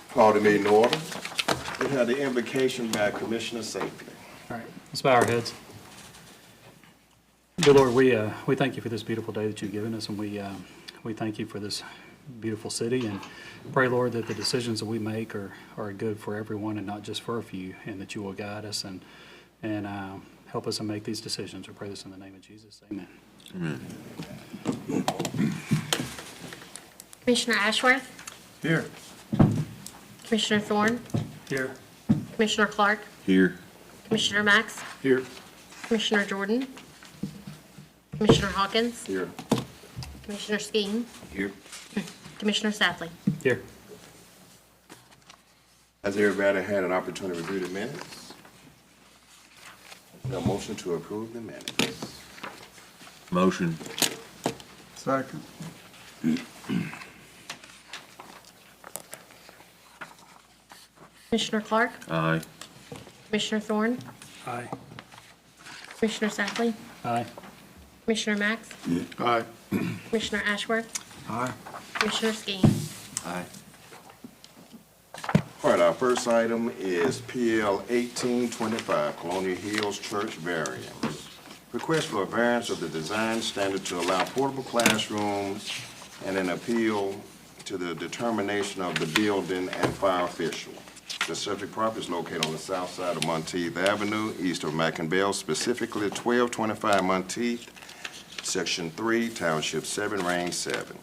Call the meeting to order. We have the invocation by Commissioner Safety. All right, let's bow our heads. Dear Lord, we thank you for this beautiful day that you've given us, and we thank you for this beautiful city, and pray, Lord, that the decisions that we make are good for everyone and not just for a few, and that you will guide us and help us to make these decisions. We pray this in the name of Jesus. Amen. Amen. Commissioner Ashworth, Here. Commissioner Thorne, Here. Commissioner Clark, Here. Commissioner Max, Here. Commissioner Jordan, Commissioner Hawkins, Here. Commissioner Skeen, Here. Commissioner Safley. Here. Has everybody had an opportunity to review the minutes? A motion to approve the minutes. Motion. Second. Commissioner Clark, Aye. Commissioner Thorne, Aye. Commissioner Safley, Aye. Commissioner Max, Aye. Commissioner Ashworth, Aye. Commissioner Skeen. Aye. All right, our first item is PL 1825, Colonial Hills Church Variance. Request for a variance of the design standard to allow portable classrooms and an appeal to the determination of the building and fire official. The subject property is located on the south side of Monteith Avenue, east of McIngvale, specifically 1225 Monteith, Section 3, Township 7, Range 7.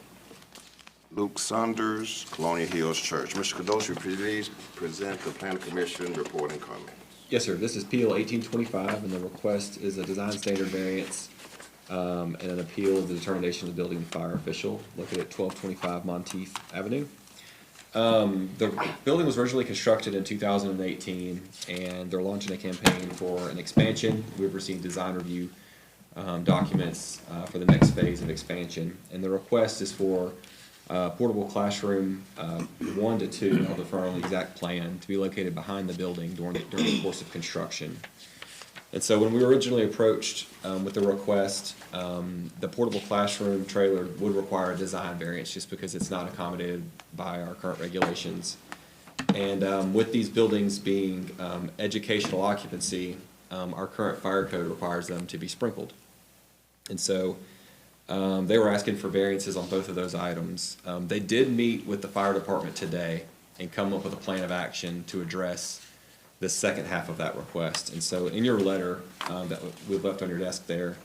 Luke Saunders, Colonial Hills Church. Mr. Kadosh, will you please present the Planning Commission report and comments? Yes, sir. This is PL 1825, and the request is a design standard variance and an appeal of the determination of the building and fire official located at 1225 Monteith Avenue. The building was originally constructed in 2018, and they're launching a campaign for an expansion. We've received design review documents for the next phase of expansion, and the request is for portable classroom 1 to 2, I'll defer on the exact plan, to be located behind the building during the course of construction. And so when we were originally approached with the request, the portable classroom trailer would require a design variance just because it's not accommodated by our current regulations. And with these buildings being educational occupancy, our current fire code requires them to be sprinkled. And so they were asking for variances on both of those items. They did meet with the fire department today and come up with a plan of action to address the second half of that request. And so in your letter that we've left on your desk there,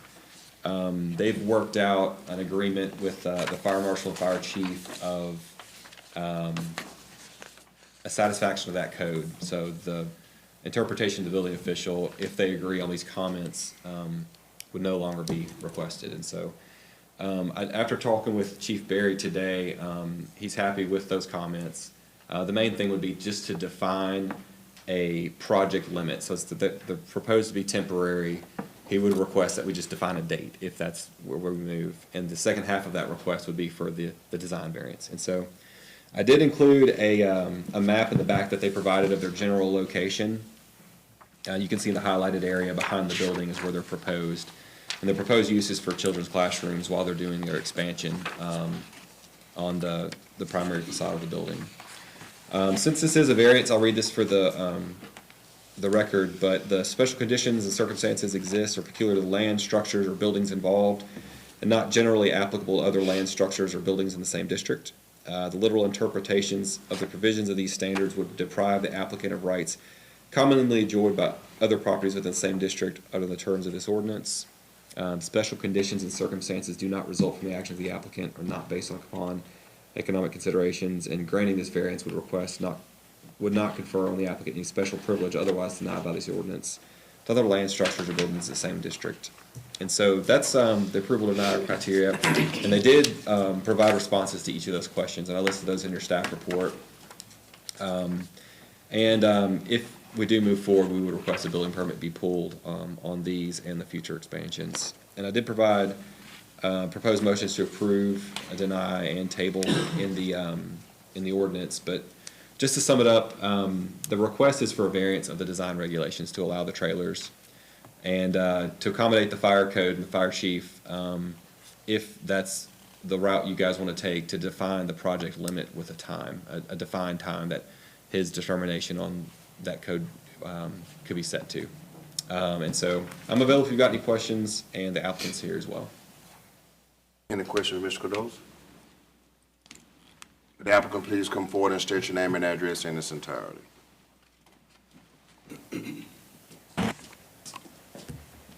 they've worked out an agreement with the fire marshal and fire chief of a satisfaction of that code. So the interpretation of the building official, if they agree on these comments, would no longer be requested. And so after talking with Chief Berry today, he's happy with those comments. The main thing would be just to define a project limit. So it's the proposed to be temporary. He would request that we just define a date if that's where we move. And the second half of that request would be for the design variance. And so I did include a map in the back that they provided of their general location. You can see the highlighted area behind the building is where they're proposed. And the proposed use is for children's classrooms while they're doing their expansion on the primary facade of the building. Since this is a variance, I'll read this for the record, but the special conditions and circumstances exist are peculiar to the land, structures, or buildings involved, and not generally applicable to other land, structures, or buildings in the same district. The literal interpretations of the provisions of these standards would deprive the applicant of rights commonly enjoyed by other properties within the same district under the terms of this ordinance. Special conditions and circumstances do not result from the action of the applicant or not based upon economic considerations, and granting this variance would not confer on the applicant any special privilege otherwise denied by this ordinance to other land, structures, or buildings in the same district. And so that's the approval or denial criteria, and they did provide responses to each of those questions, and I listed those in your staff report. If we do move forward, we would request a building permit be pulled on these and the future expansions. And I did provide proposed motions to approve, deny, and table in the ordinance. But just to sum it up, the request is for a variance of the design regulations to allow the trailers and to accommodate the fire code and the fire chief, if that's the route you guys want to take, to define the project limit with a time, a defined time that his determination on that code could be set to. And so I'm available if you've got any questions, and the applicant's here as well. Any questions, Mr. Cardoza? Would the applicant please come forward and state your name and address in its entirety?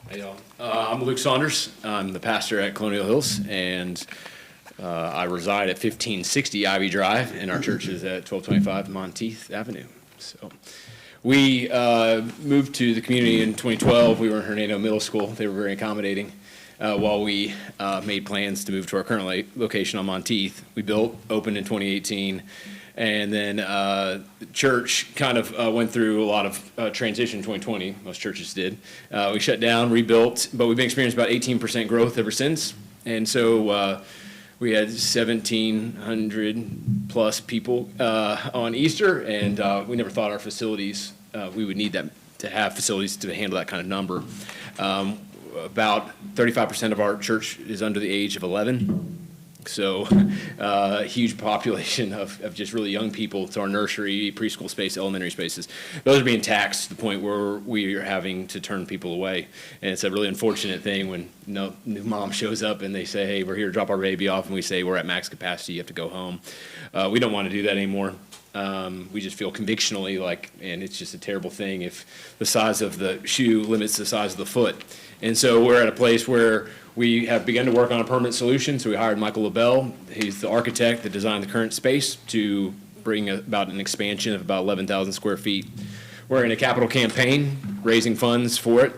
Hey, y'all. I'm Luke Saunders. I'm the pastor at Colonial Hills, and I reside at 1560 Ivy Drive, and our church is at 1225 Monteith Avenue. So we moved to the community in 2012. We were in Hernando Middle School. They were very accommodating. While we made plans to move to our current location on Monteith, we opened in 2018. And then the church kind of went through a lot of transition in 2020. Most churches did. We shut down, rebuilt, but we've been experiencing about 18% growth ever since. And so we had 1,700 plus people on Easter, and we never thought our facilities, we would need that to have facilities to handle that kind of number. About 35% of our church is under the age of 11. So a huge population of just really young people to our nursery, preschool space, elementary spaces. Those are being taxed to the point where we are having to turn people away. And it's a really unfortunate thing when new mom shows up and they say, hey, we're here to drop our baby off, and we say we're at max capacity, you have to go home. We don't want to do that anymore. We just feel convictionally and it's just a terrible thing if the size of the shoe limits the size of the foot. And so we're at a place where we have begun to work on a permanent solution. So we hired Michael LaBelle. He's the architect that designed the current space to bring about an expansion of about 11,000 square feet. We're in a capital campaign, raising funds for it.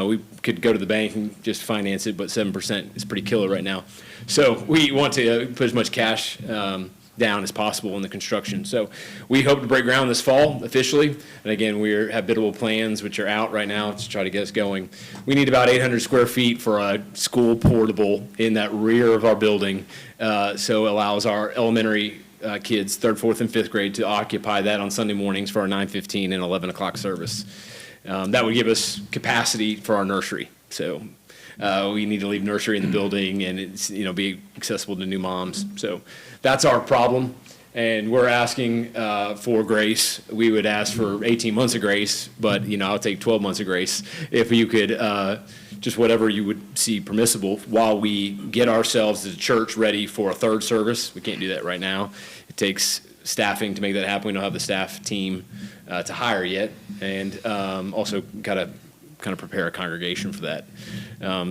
We could go to the bank and just finance it, but 7% is pretty killer right now. So we want to put as much cash down as possible in the construction. So we hope to break ground this fall officially. And again, we have biddable plans which are out right now to try to get us going. We need about 800 square feet for a school portable in that rear of our building. So it allows our elementary kids, 3rd, 4th, and 5th grade, to occupy that on Sunday mornings for our 9:15 and 11 o'clock service. That would give us capacity for our nursery. So we need to leave nursery in the building and it's, be accessible to new moms. So that's our problem, and we're asking for grace. We would ask for 18 months of grace, but I'll take 12 months of grace if you could just whatever you would see permissible while we get ourselves as a church ready for a 3rd service. We can't do that right now. It takes staffing to make that happen. We don't have the staff team to hire yet, and also kind of prepare a congregation for that.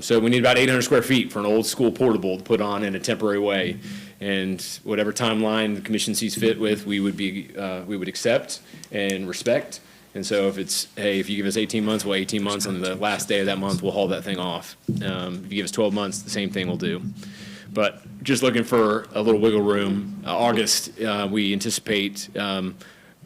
So we need about 800 square feet for an old school portable to put on in a temporary way. And whatever timeline the commission sees fit with, we would accept and respect. And so if you give us 18 months, well, 18 months, on the last day of that month, we'll haul that thing off. If you give us 12 months, the same thing we'll do. But just looking for a little wiggle room. August, we anticipate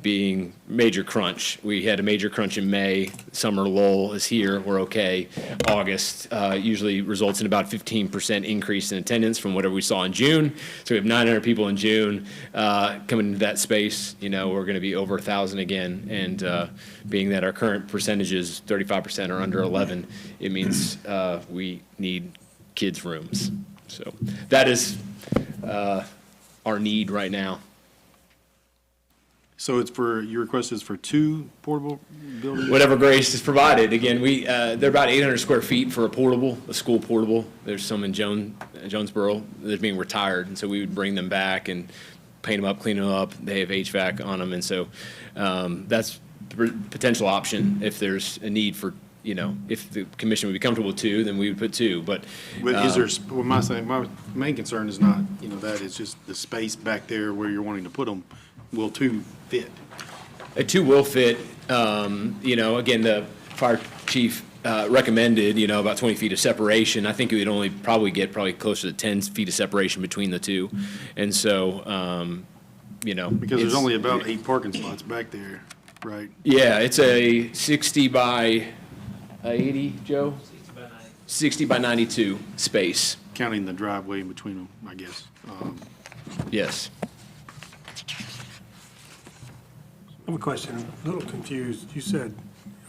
being major crunch. We had a major crunch in May. Summer lull is here. We're okay. August usually results in about 15% increase in attendance from whatever we saw in June. So we have 900 people in June coming into that space. We're going to be over 1,000 again. And being that our current percentages, 35% are under 11, it means we need kids' rooms. So that is our need right now. So your request is for 2 portable buildings? Whatever grace is provided. Again, they're about 800 square feet for a school portable. There's some in Jonesboro that are being retired, and so we would bring them back and paint them up, clean them up. They have HVAC on them, and so that's a potential option if there's a need for, if the commission would be comfortable with 2, then we would put 2. But Is there, my main concern is not, that, it's just the space back there where you're wanting to put them. Will 2 fit? A 2 will fit. Again, the fire chief recommended, about 20 feet of separation. I think we'd only probably get closer to 10 feet of separation between the 2. And so, Because there's only about 8 parking spots back there, right? Yeah, it's a 60 by 80, Joe? 60 by 92 space. Counting the driveway in between them, I guess. Yes. I have a question. I'm a little confused. You said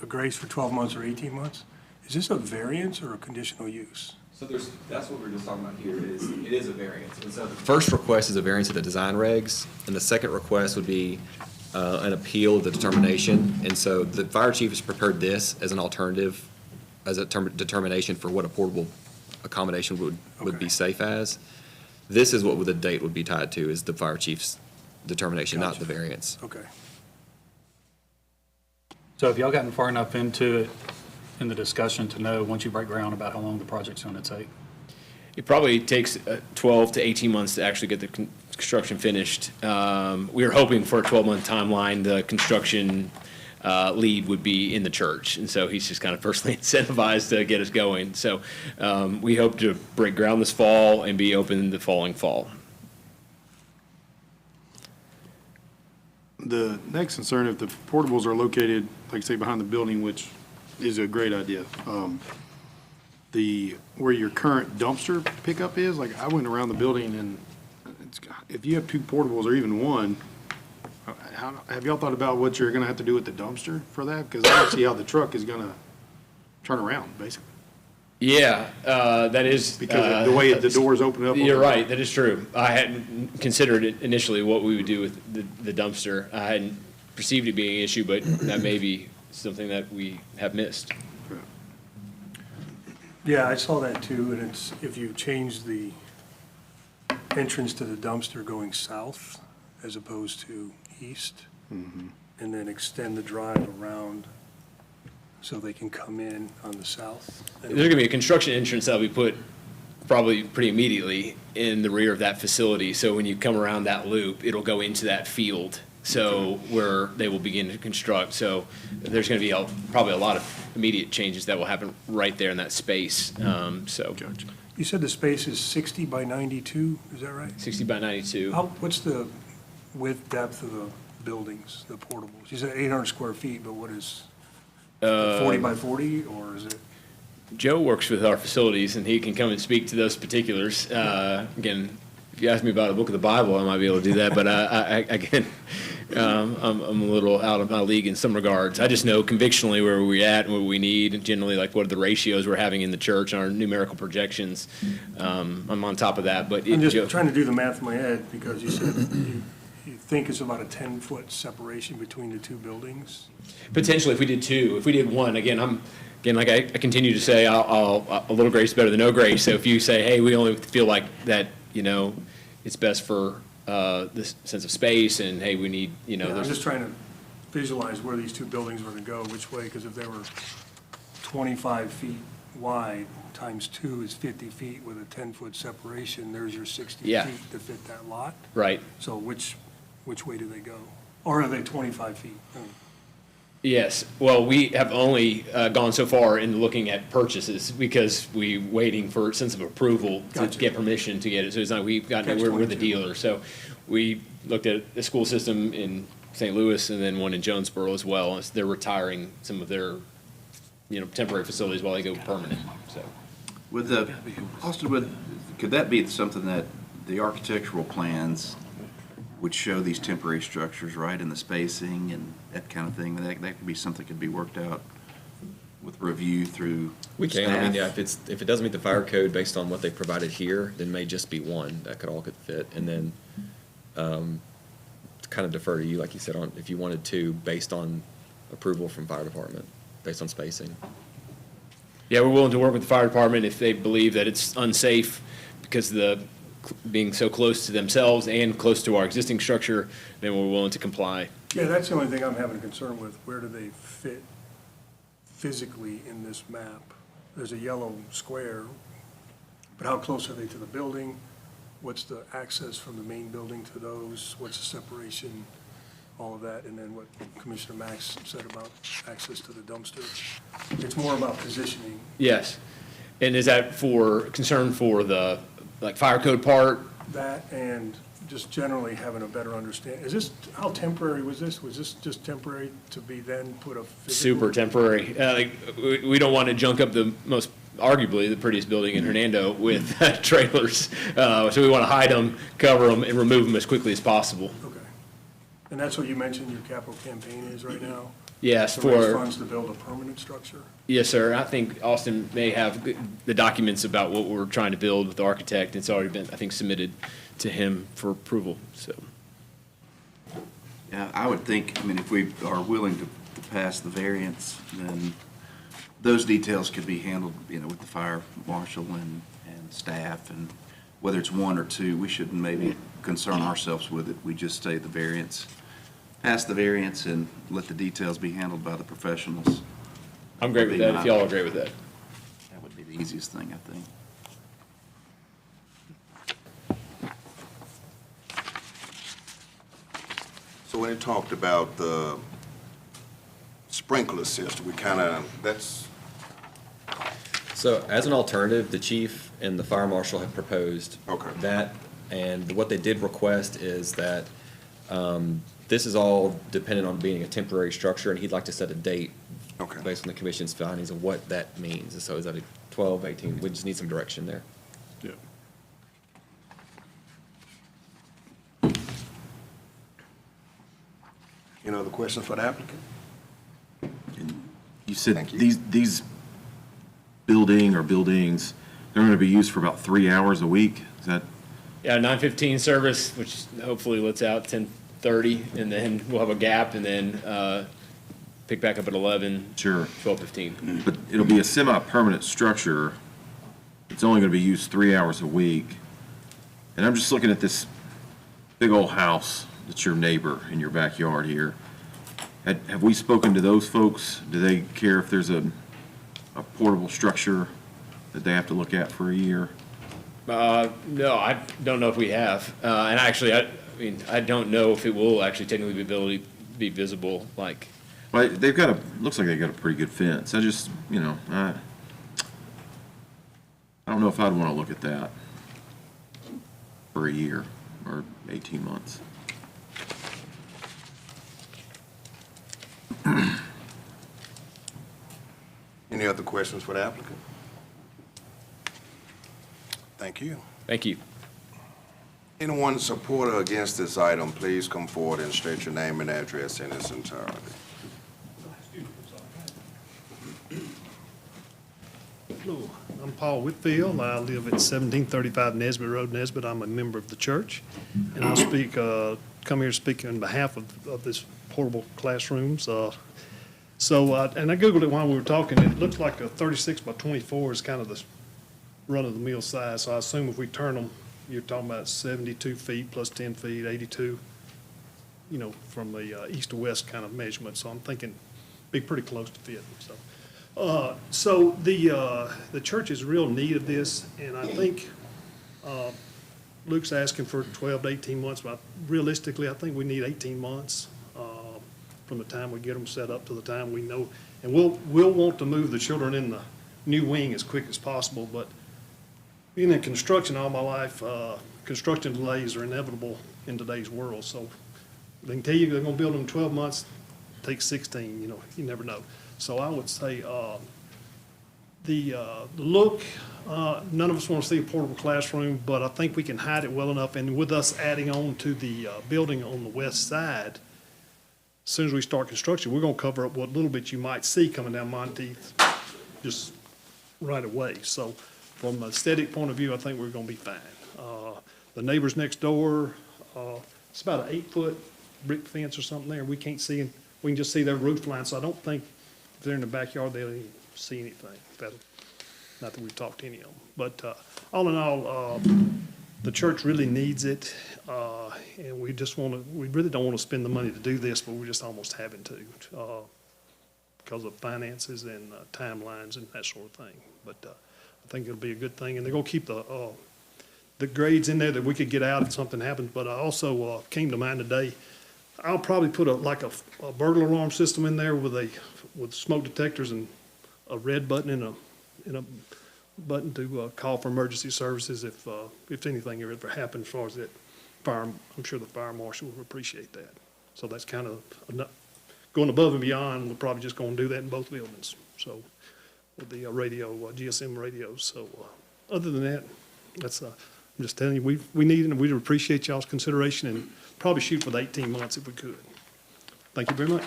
a grace for 12 months or 18 months. Is this a variance or a conditional use? So that's what we're just talking about here. It is a variance. And so the first request is a variance of the design regs, and the second request would be an appeal of the determination. And so the fire chief has prepared this as an alternative, as a determination for what a portable accommodation would be Okay. safe as. This is what the date would be tied to, is the fire chief's determination, not Gotcha. the variance. Okay. So have y'all gotten far enough into it, in the discussion, to know, once you break ground, about how long the project's going to take? It probably takes 12 to 18 months to actually get the construction finished. We were hoping for a 12-month timeline. The construction lead would be in the church, and so he's just kind of personally incentivized to get us going. So we hope to break ground this fall and be open the following fall. The next concern, if the portables are located, like say, behind the building, which is a great idea, where your current dumpster pickup is, like I went around the building and if you have two portables or even one, have y'all thought about what you're gonna have to do with the dumpster for that? Because I don't see how the truck is gonna turn around, basically. Yeah, that is. Because of the way the doors open up. You're right, that is true. I hadn't considered it initially what we would do with the dumpster. I hadn't perceived it being an issue, but that may be something that we have missed. Yeah, I saw that too, and it's, if you change the entrance to the dumpster going south as opposed to east, and then extend the drive around so they can come in on the south. There's gonna be a construction entrance that'll be put probably pretty immediately in the rear of that facility. So when you come around that loop, it'll go into that field. So where they will begin to construct. So there's gonna be probably a lot of immediate changes that will happen right there in that space. So You said the space is 60 by 92, is that right? 60 by 92. What's the width, depth of the buildings, the portables? You said 800 square feet, but what is, 40 by 40, or is it? Joe works with our facilities, and he can come and speak to those particulars. Again, if you ask me about a book of the Bible, I might be able to do that, but again, I'm a little out of my league in some regards. I just know convictionally where we're at and what we need, and generally like what are the ratios we're having in the church and our numerical projections. I'm on top of that, but. I'm just trying to do the math in my head, because you said you think it's about a 10-foot separation between the two buildings? Potentially, if we did two, if we did one, like I continue to say, a little grace is better than no grace. So if you say, hey, we only feel like that, it's best for this sense of space, and hey, we need, Yeah, I'm there's. just trying to visualize where these two buildings were to go, which way, because if they were 25 feet wide, times 2 is 50 feet with a 10-foot separation, there's your 60 Yeah. feet to fit that lot. Right. So which way do they go? Or are they 25 feet? Yes. Well, we have only gone so far in looking at purchases because we're waiting for a sense of approval to Gotcha. get permission to get it. So it's not, we're the Catch-22. dealer. So we looked at the school system in St. Louis and then one in Jonesboro as well. They're retiring some of their, temporary facilities while they go permanent, so. Austin, could that be something that the architectural plans would show these temporary structures, right, and the spacing and that kind of thing? That could be something that could be worked out with review through We can, I mean, staff? yeah, if it doesn't meet the fire code based on what they provided here, then may just be one, that could fit. And then, kind of defer to you, like you said, on, if you wanted to, based on approval from fire department, based on spacing. Yeah, we're willing to work with the fire department if they believe that it's unsafe because being so close to themselves and close to our existing structure, then we're willing to comply. Yeah, that's the only thing I'm having a concern with. Where do they fit physically in this map? There's a yellow square, but how close are they to the building? What's the access from the main building to those? What's the separation? All of that, and then what Commissioner Max said about access to the dumpster. It's more about positioning. Yes. And is that concern for the, fire code part? That and just generally having a better understanding. How temporary was this? Was this just temporary to be then put a physical? Super temporary. We don't want to junk up arguably the prettiest building in Hernando with trailers. So we want to hide them, cover them, and remove them as quickly as possible. Okay. And that's what you mentioned your capital campaign is right now? Yes, To raise for, funds to build a permanent structure? yes, sir. I think Austin may have the documents about what we're trying to build with the architect. It's already been, I think, submitted to him for approval, so. Yeah, I would think, I mean, if we are willing to pass the variance, then those details could be handled, with the fire marshal and staff, and whether it's one or two, we shouldn't maybe concern ourselves with it. We just say the variance, pass the variance, and let the details be handled by the professionals. I'm great with that, if y'all are great with that. That would be the easiest thing, I think. So when it talked about the sprinkler system, that's, So as an alternative, the chief and the fire marshal have proposed Okay. that, and what they did request is that this is all dependent on being a temporary structure, and he'd like to set a date Okay. based on the commission's findings of what that means. And so is that a 12, 18? We just need some direction there. Yeah. any other questions for the applicant? You said Thank you. these buildings, they're going to be used for about 3 hours a week? Is that, Yeah, 9:15 service, which hopefully lets out 10:30, and then we'll have a gap, and then pick back up at 11, sure. 12:15. But it'll be a semi-permanent structure. It's only going to be used 3 hours a week. And I'm just looking at this big old house that's your neighbor in your backyard here. Have we spoken to those folks? Do they care if there's a portable structure that they have to look at for a year? No, I don't know if we have. And actually, I mean, I don't know if it will actually technically be visible, like, Well, they've got looks like they got a pretty good fence. I just, I don't know if I'd want to look at that for a year or 18 months. Any other questions for the applicant? Thank you. thank you. Anyone in support or against this item, please come forward and state your name and address in its entirety. Hello, I'm Paul Whitfield. I live at 1735 Nesbitt Road, Nesbitt. I'm a member of the church, and I'll come here to speak on behalf of this portable classrooms. And I Googled it while we were talking. It looks like a 36 by 24 is kind of the run-of-the-mill size. So I assume if we turn them, you're talking about 72 feet plus 10 feet, 82, from the east to west kind of measurement. So I'm thinking be pretty close to fit. So the church is real need of this, and I think Luke's asking for 12 to 18 months, but realistically, I think we need 18 months from the time we get them set up to the time we know. And we'll want to move the children in the new wing as quick as possible, but being in construction all my life, construction delays are inevitable in today's world. So they can tell you they're gonna build them in 12 months, take 16, you never know. So I would say, the look, none of us want to see a portable classroom, but I think we can hide it well enough. And with us adding on to the building on the west side, as soon as we start construction, we're going to cover up what little bit you might see coming down Monteith just right away. So from an aesthetic point of view, I think we're going to be fine. The neighbors next door, it's about an 8-foot brick fence or something there. We can't see them. We can just see their roof line, so I don't think if they're in the backyard, they'll even see anything. Not that we've talked to any of them. But all in all, the church really needs it, and we really don't want to spend the money to do this, but we're just almost having to because of finances and timelines and that sort of thing. But I think it'll be a good thing, and they're going to keep the grades in there that we could get out if something happens. But I also came to mind today, I'll probably put a burglar alarm system in there with smoke detectors and a red button and a button to call for emergency services if anything ever happens as far as that fire. I'm sure the fire marshal would appreciate that. So that's kind of going above and beyond. We're probably just going to do that in both buildings. So with the radio, GSM radios. So other than that, that's I'm just telling you, we need it, and we'd appreciate y'all's consideration, and probably shoot for the 18 months if we could. Thank you very much.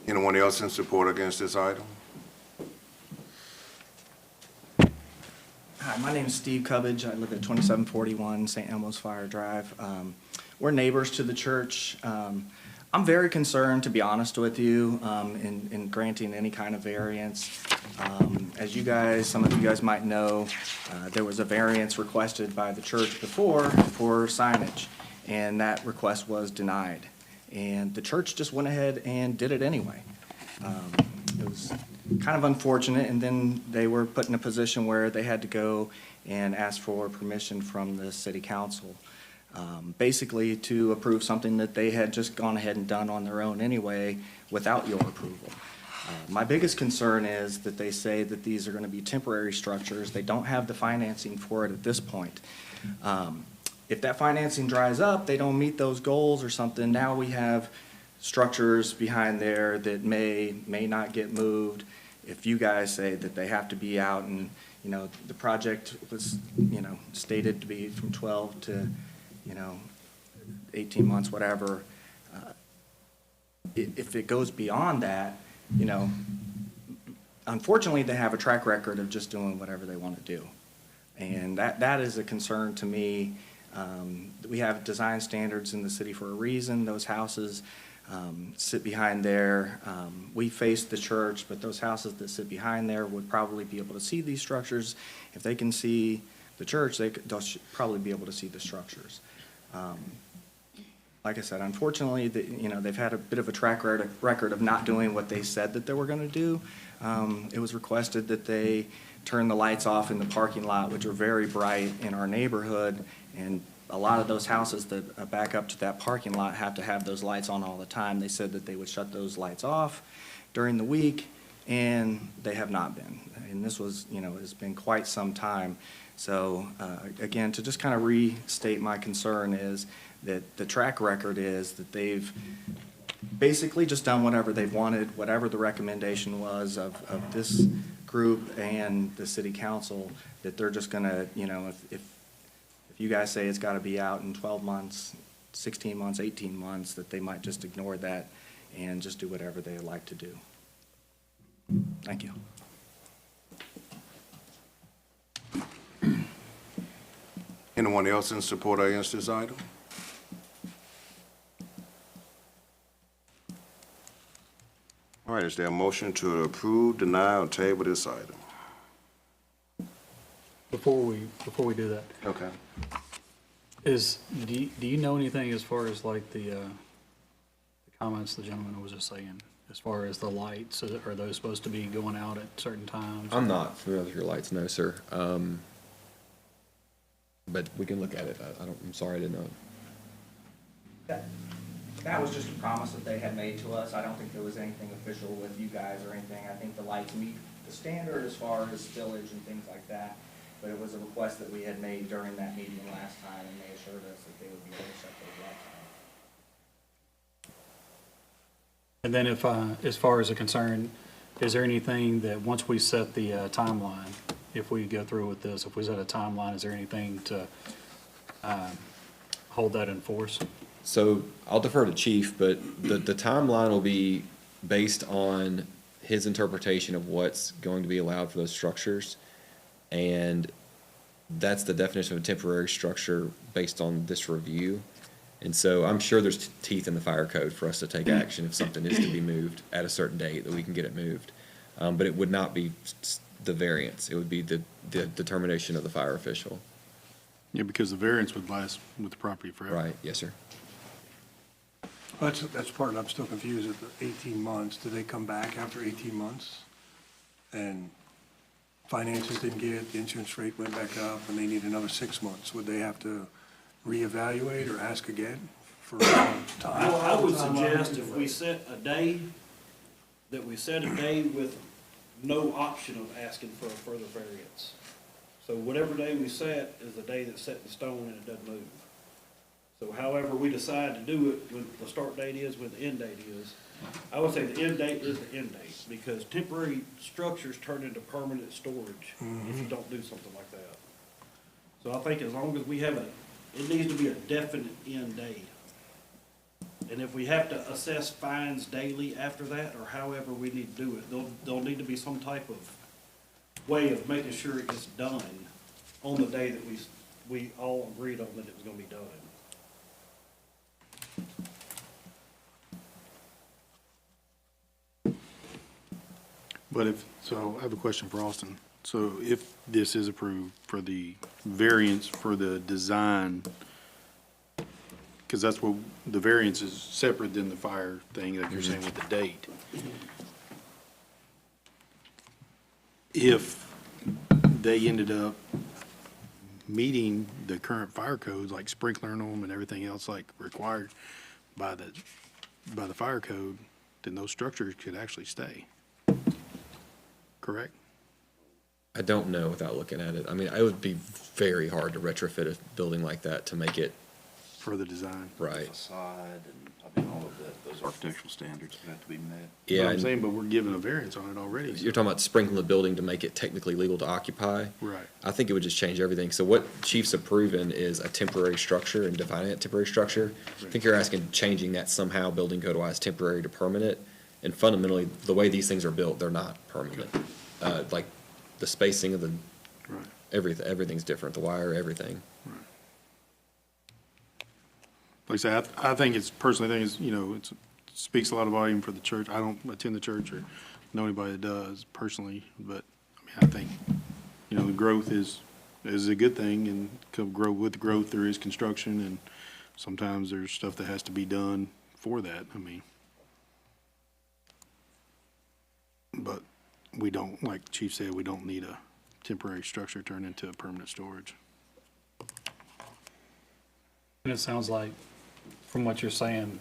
Anyone else in support or against this item? Hi, my name is Steve Cubbage. I live at 2741 St. Elmo's Fire Drive. We're neighbors to the church. I'm very concerned, to be honest with you, in granting any kind of variance. As you guys, some of you guys might know, there was a variance requested by the church before for signage, and that request was denied. And the church just went ahead and did it anyway. It was kind of unfortunate, and then they were put in a position where they had to go and ask for permission from the city council, basically to approve something that they had just gone ahead and done on their own anyway without your approval. My biggest concern is that they say that these are going to be temporary structures. They don't have the financing for it at this point. If that financing dries up, they don't meet those goals or something, now we have structures behind there that may not get moved. If you guys say that they have to be out and, you know, the project was, you know, stated to be from 12 to, you know, 18 months, whatever. If it goes beyond that, you know, unfortunately, they have a track record of just doing whatever they want to do. And that is a concern to me. We have design standards in the city for a reason. Those houses sit behind there. We face the church, but those houses that sit behind there would probably be able to see these structures. If they can see the church, they'll probably be able to see the structures. Like I said, unfortunately, you know, they've had a bit of a track record of not doing what they said that they were going to do. It was requested that they turn the lights off in the parking lot, which are very bright in our neighborhood, and a lot of those houses that back up to that parking lot have to have those lights on all the time. They said that they would shut those lights off during the week, and they have not been. And this was, you know, it's been quite some time. So, again, to just kind of restate my concern is that the track record is that they've basically just done whatever they've wanted, whatever the recommendation was of this group and the city council, that they're just gonna, you know, if you guys say it's gotta be out in 12 months, 16 months, 18 months, that they might just ignore that and just do whatever they like to do. Thank you. Anyone else in support or against this item? All right, is there a motion to approve, deny, or table this item? Before we do that, Okay. do you know anything as far as like the comments the gentleman was just saying, as far as the lights, are those supposed to be going out at certain times? I'm not familiar with your lights, no, sir. But we can look at it. I'm sorry, I didn't know. That was just a promise that they had made to us. I don't think there was anything official with you guys or anything. I think the lights meet the standard as far as spillage and things like that. But it was a request that we had made during that meeting last time, and they assured us that they would be able to shut those lights off. And then if, as far as a concern, is there anything that once we set the timeline, if we go through with this, if we set a timeline, is there anything to hold that in force? So I'll defer to Chief, but the timeline will be based on his interpretation of what's going to be allowed for those structures. And that's the definition of a temporary structure based on this review. And so I'm sure there's teeth in the fire code for us to take action if something is to be moved at a certain date, that we can get it moved. But it would not be the variance. It would be the determination of the fire official. Yeah, because the variance would last with the property forever. Right, yes, sir. That's part I'm still confused at the 18 months. Do they come back after 18 months? And finances didn't get it, the insurance rate went back up, and they need another 6 months. Would they have to reevaluate or ask again for time? I would suggest if we set a day, that we set a day with no option of asking for a further variance. So whatever day we set is the day that's set in stone and it doesn't move. So however we decide to do it, when the start date is, when the end date is, I would say the end date is the end date, because temporary structures turn into permanent storage if you don't do something like that. So I think as long as we have it needs to be a definite end date. And if we have to assess fines daily after that, or however we need to do it, there'll need to be some type of way of making sure it gets done on the day that we all agreed on that it was gonna be done. But so I have a question for Austin. So if this is approved for the variance for the design, because that's what, the variance is separate than the fire thing that you're saying with the date. If they ended up meeting the current fire codes, like sprinkler them and everything else like required by the fire code, then those structures could actually stay. Correct? I don't know without looking at it. I mean, it would be very hard to retrofit a building like that to make it For the design. right. Facade and, I mean, all of that, those architectural standards would have to be met. Yeah, Yeah, I'm and saying, but we're giving a variance on it already. you're talking about sprinkling the building to make it technically legal to occupy. Right. I think it would just change everything. So what Chief's approving is a temporary structure and defining that temporary structure. I think you're asking changing that somehow, building code-wise, temporary to permanent. And fundamentally, the way these things are built, they're not permanent. Like the spacing of the, Right. everything's different, the wire, everything. Like I said, I think it's, personally, I think it's, you know, it speaks a lot of volume for the church. I don't attend the church or know anybody that does personally, but, I mean, I think, you know, the growth is a good thing, and with growth, there is construction, and sometimes there's stuff that has to be done for that, I mean. But we don't, like Chief said, we don't need a temporary structure turned into a permanent storage. And it sounds like, from what you're saying,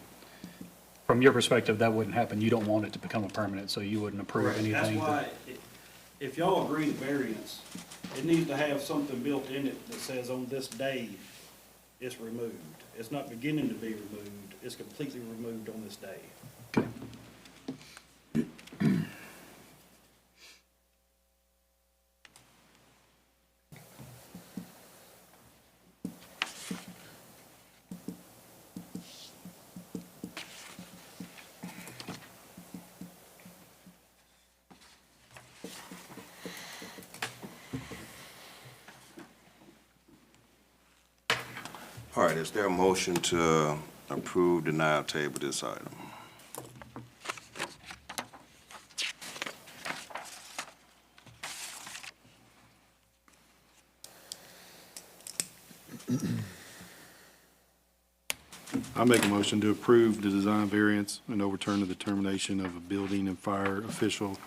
from your perspective, that wouldn't happen. You don't want it to become a permanent, so you wouldn't approve That's anything. why, if y'all agree to variance, it needs to have something built in it that says on this day, it's removed. It's not beginning to be removed, it's completely removed on this day. Okay. All right, is there a motion to approve, deny, or table this item? I make a motion to approve the design variance and overturn the determination of a building and fire official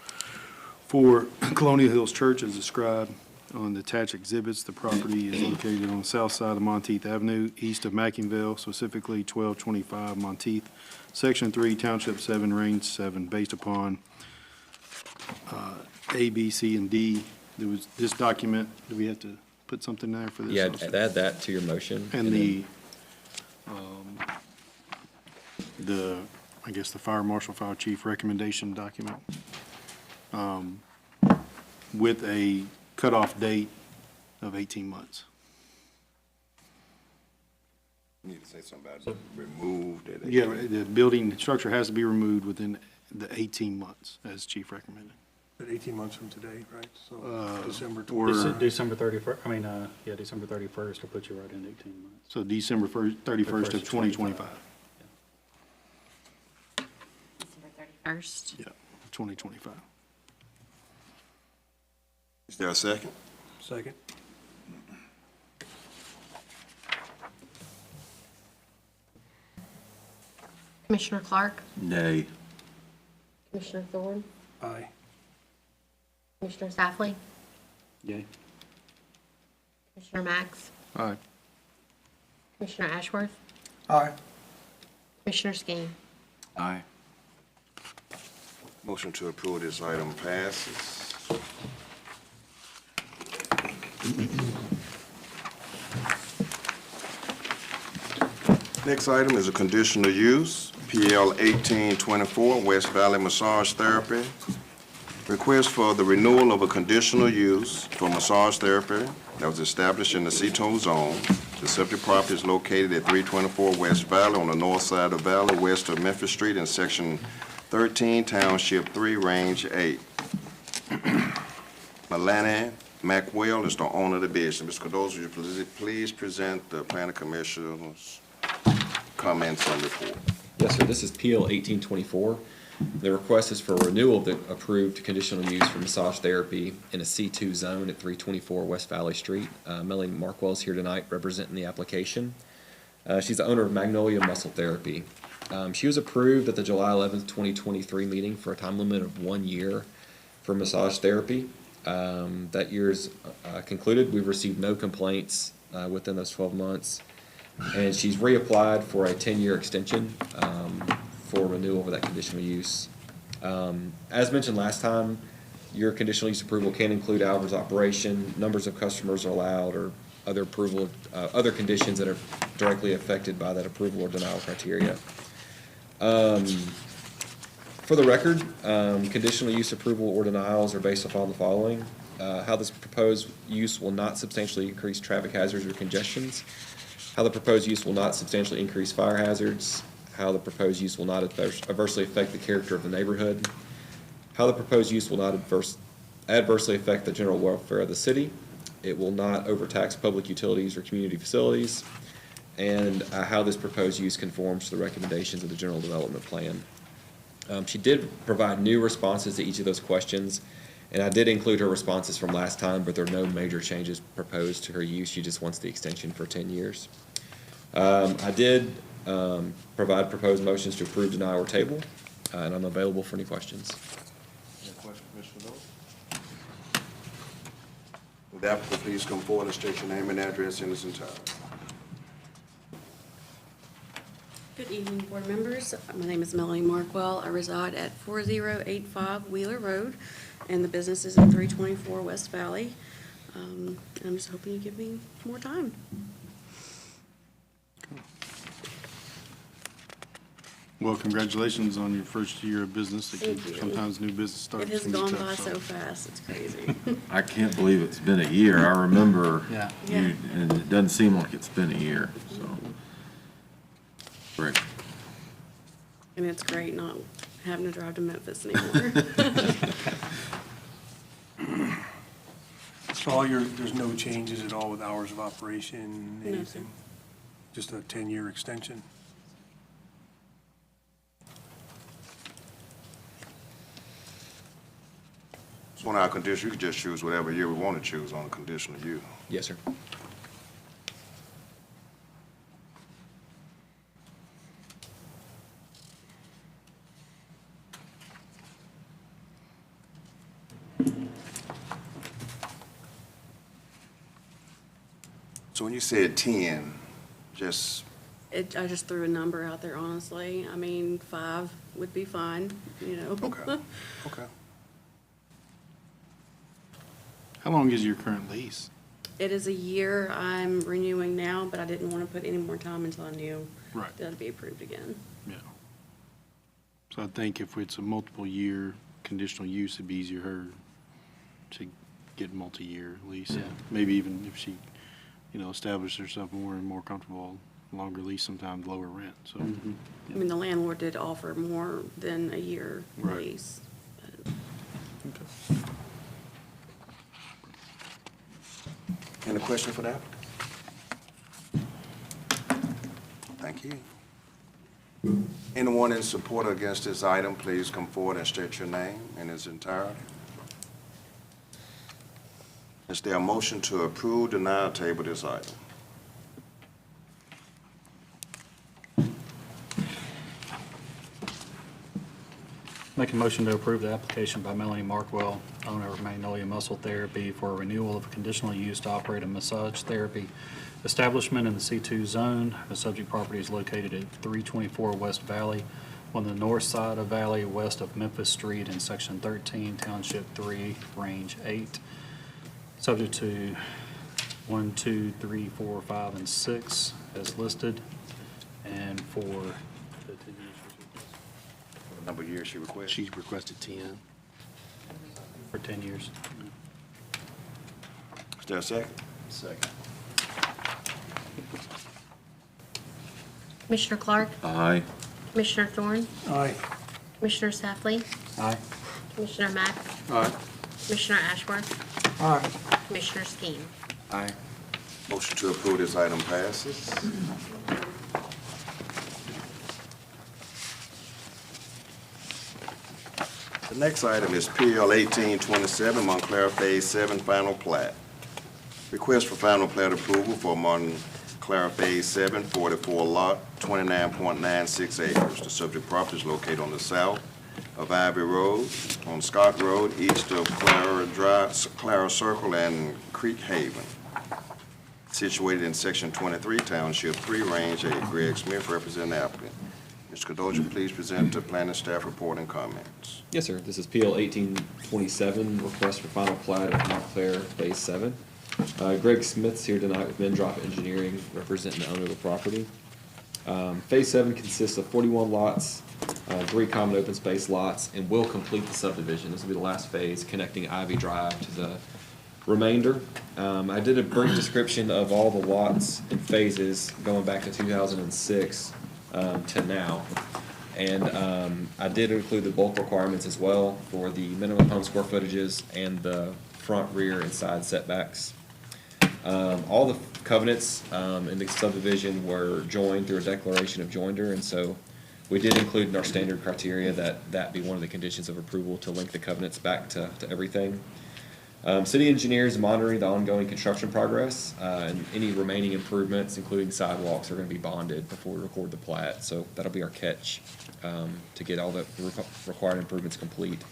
for Colonial Hills Church as described on the attached exhibits. The property is located on the south side of Monteith Avenue, east of McIngvale, specifically 1225 Monteith, Section 3, Township 7, Range 7, based upon A, B, C, and D. There was this document, do we have to put something there for this? Yeah, also? add that to your motion. And I guess the fire marshal, fire chief recommendation document, with a cutoff date of 18 months. You need to say something about removed. Yeah, the building structure has to be removed within the 18 months, as chief recommended. At 18 months from today, right? So December or- 20. December 31st, December 31st will put you right into 18 months. So December 31st of 2025. December 31st. Yeah, 2025. Is there a second? Second. Commissioner Clark, Nay. Commissioner Thorne, Aye. Commissioner Safley, Yay. Commissioner Max, Aye. Commissioner Ashworth, Aye. Commissioner Skeen. Aye. Motion to approve this item passes. Next item is a conditional use, PL 1824, West Valley Massage Therapy. Request for the renewal of a conditional use for massage therapy that was established in the Seaton zone. The subject property is located at 324 West Valley on the north side of Valley, west of Memphis Street in Section 13, Township 3, Range 8. Melanie Markwell is the owner of the business. Mr. Cardozo, would you please present the planning commissioner's comments and report? Yes, sir. This is PL 1824. The request is for renewal of the approved conditional use for massage therapy in a C2 zone at 324 West Valley Street. Melanie Markwell is here tonight representing the application. She's the owner of Magnolia Muscle Therapy. She was approved at the July 11th, 2023 meeting for a time limit of 1 year for massage therapy. That year's concluded. We've received no complaints within those 12 months. And she's reapplied for a 10-year extension for renewal of that conditional use. As mentioned last time, your conditional use approval can include hours of operation, numbers of customers are allowed, or other approval, other conditions that are directly affected by that approval or denial criteria. For the record, conditional use approval or denials are based upon the following. How this proposed use will not substantially increase traffic hazards or congestions. How the proposed use will not substantially increase fire hazards. How the proposed use will not adversely affect the character of the neighborhood. How the proposed use will not adversely affect the general welfare of the city. It will not overtax public utilities or community facilities. And how this proposed use conforms to the recommendations of the general development plan. She did provide new responses to each of those questions, and I did include her responses from last time, but there are no major changes proposed to her use. She just wants the extension for 10 years. I did provide proposed motions to approve, deny, or table, and I'm available for any questions. Any questions, Mr. Lowe? Would the applicant please come forward and state your name and address in its entirety? Good evening, board members. My name is Melanie Markwell. I reside at 4085 Wheeler Road, and the business is at 324 West Valley. I'm just hoping you give me more time. Well, congratulations on your first year of business. Thank you. Sometimes new business starts. It has can be gone tough, by so fast, it's crazy. I can't believe it's been a year. I remember Yeah. you, and it doesn't seem like it's been a year, so. Great. And it's great not having to drive to Memphis anymore. So there's no changes at all with hours of operation, No, sir. anything? Just a 10-year extension? So on our condition, you can just choose whatever year we want to choose on a conditional use. Yes, sir. So when you said 10, just, I just threw a number out there, honestly. I mean, 5 would be fine, you know. okay, okay. How long is your current lease? It is a year. I'm renewing now, but I didn't want to put any more time until I knew Right. that it'd be approved again. Yeah. So I think if it's a multiple year conditional use, it'd be easier for her to get multi-year lease. Yeah. Maybe even if she, established herself more and more comfortable, longer lease, sometimes lower rent, so. I mean, the landlord did offer more than a year Right. lease. Any question for the applicant? Thank you. Anyone in support or against this item, please come forward and state your name in its entirety. Is there a motion to approve, deny, or table this item? Make a motion to approve the application by Melanie Markwell, owner of Magnolia Muscle Therapy, for a renewal of a conditional use to operate a massage therapy establishment in the C2 zone. The subject property is located at 324 West Valley, on the north side of Valley, west of Memphis Street in Section 13, Township 3, Range 8. Subject to 1, 2, 3, 4, 5, and 6 as listed, and for the 10 years. The number of years she requested? She requested 10. For 10 years. Is there a second? Second. Commissioner Clark? Aye. Commissioner Thorne? Aye. Commissioner Safley? Aye. Commissioner Mack? Aye. Commissioner Ashworth? Aye. Commissioner Skeen. Aye. Motion to approve this item passes. The next item is PL 1827, Montclair Phase 7 Final Plat. Request for final plat approval for Montclair Phase 7, 44 lot, 29.96 acres. The subject property is located on the south of Ivy Road, on Scott Road, east of Clara Circle and Creek Haven. Situated in Section 23, Township 3, Range 8. Greg Smith, representing the applicant. Mr. Cadoja, please present the planning staff report and comments. Yes, sir. This is PL 1827, request for final plat of Montclair Phase 7. Greg Smith's here tonight with Mendrop Engineering, representing the owner of the property. Phase 7 consists of 41 lots, 3 common open space lots, and will complete the subdivision. This will be the last phase, connecting Ivy Drive to the remainder. I did a brief description of all the lots and phases going back to 2006 to now. And I did include the bulk requirements as well for the minimum home square footages and the front, rear, and side setbacks. All the covenants in the subdivision were joined through a declaration of joinder, and so we did include in our standard criteria that be one of the conditions of approval to link the covenants back to everything. City engineers monitoring the ongoing construction progress, and any remaining improvements, including sidewalks, are going to be bonded before we record the plat. So that'll be our catch to get all the required improvements complete.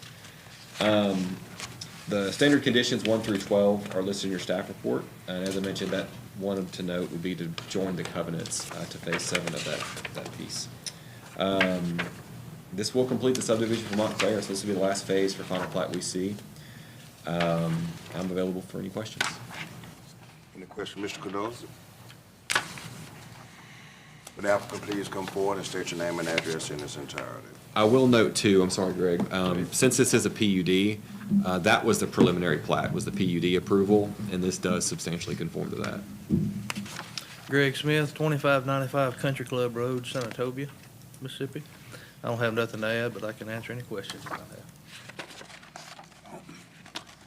The standard conditions 1 through 12 are listed in your staff report, and as I mentioned, that one to note would be to join the covenants to phase 7 of that piece. This will complete the subdivision for Montclair, so this will be the last phase for final plat we see. I'm available for any questions. Any questions, Mr. Cadoza? Would the applicant please come forward and state your name and address in its entirety? I will note too, I'm sorry, Greg, since this is a PUD, that was the preliminary plat, was the PUD approval, and this does substantially conform to that. Greg Smith, 2595 Country Club Road, Senatobia, Mississippi. I don't have nothing to add, but I can answer any questions you might have.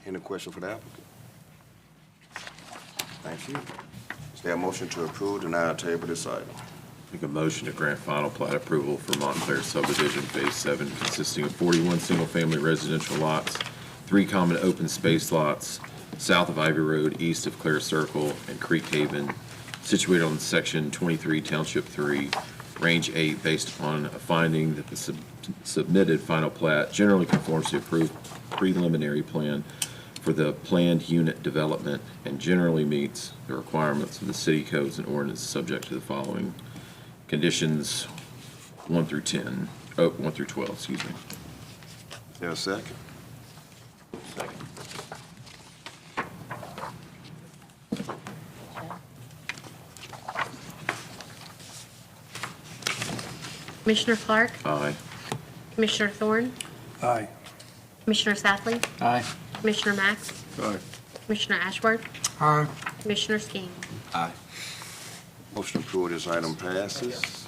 Any question for the applicant? Thank you. Is there a motion to approve, deny, or table this item? Make a motion to grant final plat approval for Montclair subdivision Phase 7 consisting of 41 single-family residential lots, 3 common open space lots, south of Ivy Road, east of Clare Circle and Creek Haven, situated on Section 23, Township 3, Range 8, based upon a finding that the submitted final plat generally conforms to approved preliminary plan for the planned unit development and generally meets the requirements of the city codes and ordinances subject to the following conditions 1 through 12, excuse me. Is there a second? Second. Commissioner Clark? Aye. Commissioner Thorne? Aye. Commissioner Safley? Aye. Commissioner Max? Aye. Commissioner Ashworth? Aye. Commissioner Skeen? Aye. Motion to approve this item passes.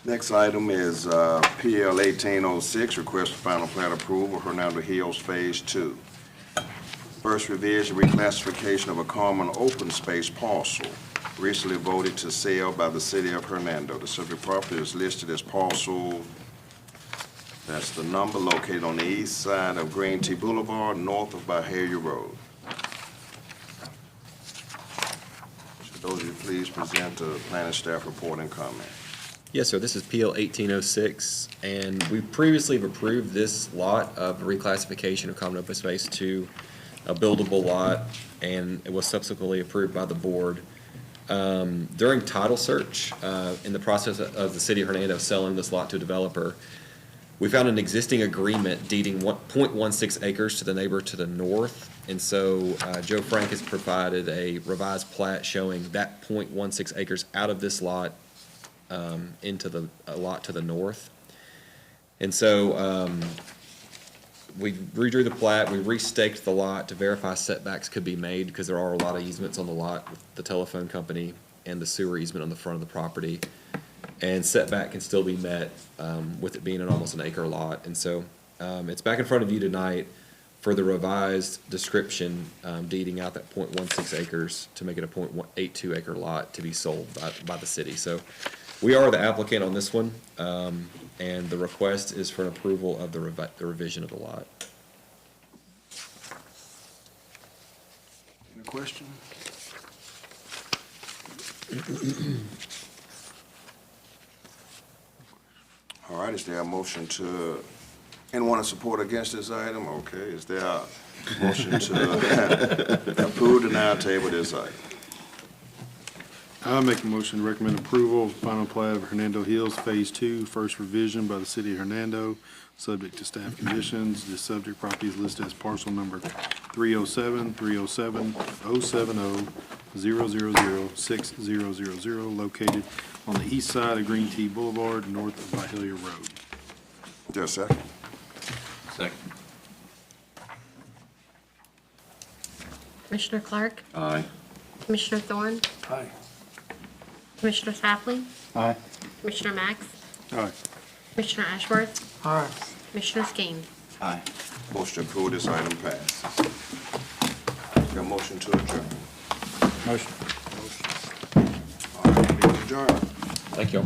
Next item is PL 1806, request for final plat approval, Hernando Hills Phase 2. First revision, reclassification of a common open space parcel recently voted to sale by the city of Hernando. The subject property is listed as parcel, that's the number, located on the east side of Green Tea Boulevard, north of Bahia Road. Mr. Dozier, please present the planning staff report and comment. Yes, sir. This is PL 1806, and we previously have approved this lot of reclassification of common open space to a buildable lot, and it was subsequently approved by the board. During title search, in the process of the city of Hernando selling this lot to a developer, we found an existing agreement deeding 0.16 acres to the neighbor to the north, and so Joe Frank has provided a revised plat showing that 0.16 acres out of this lot into the lot to the north. And so we redrew the plat, we restaked the lot to verify setbacks could be made because there are a lot of easements on the lot with the telephone company and the sewer easement on the front of the property. and setback can still be met, with it being almost an acre lot. And so, it's back in front of you tonight for the revised description, deeding out that 0.16 acres to make it a 0.82 acre lot to be sold by the city. So we are the applicant on this one, and the request is for an approval of the revision of the lot. Any question? All right, is there a motion to, anyone to support against this item? Okay, is there a motion to approve, deny, table this item? I'll make a motion to recommend approval of final plat of Hernando Hills Phase 2, first revision by the city of Hernando, subject to staff conditions. The subject property is listed as parcel number 307-307-070-000-6000, located on the east side of Green Tea Boulevard, north of Vidalia Road. Is there a second? Second. Commissioner Clark? Aye. Commissioner Thorne? Aye. Commissioner Safley? Aye. Commissioner Max? Aye. Commissioner Ashworth? Aye. Commissioner Skeen? Aye. Motion to approve this item passes. Is there a motion to adjourn? Motion. All right, meeting adjourned. Thank you all.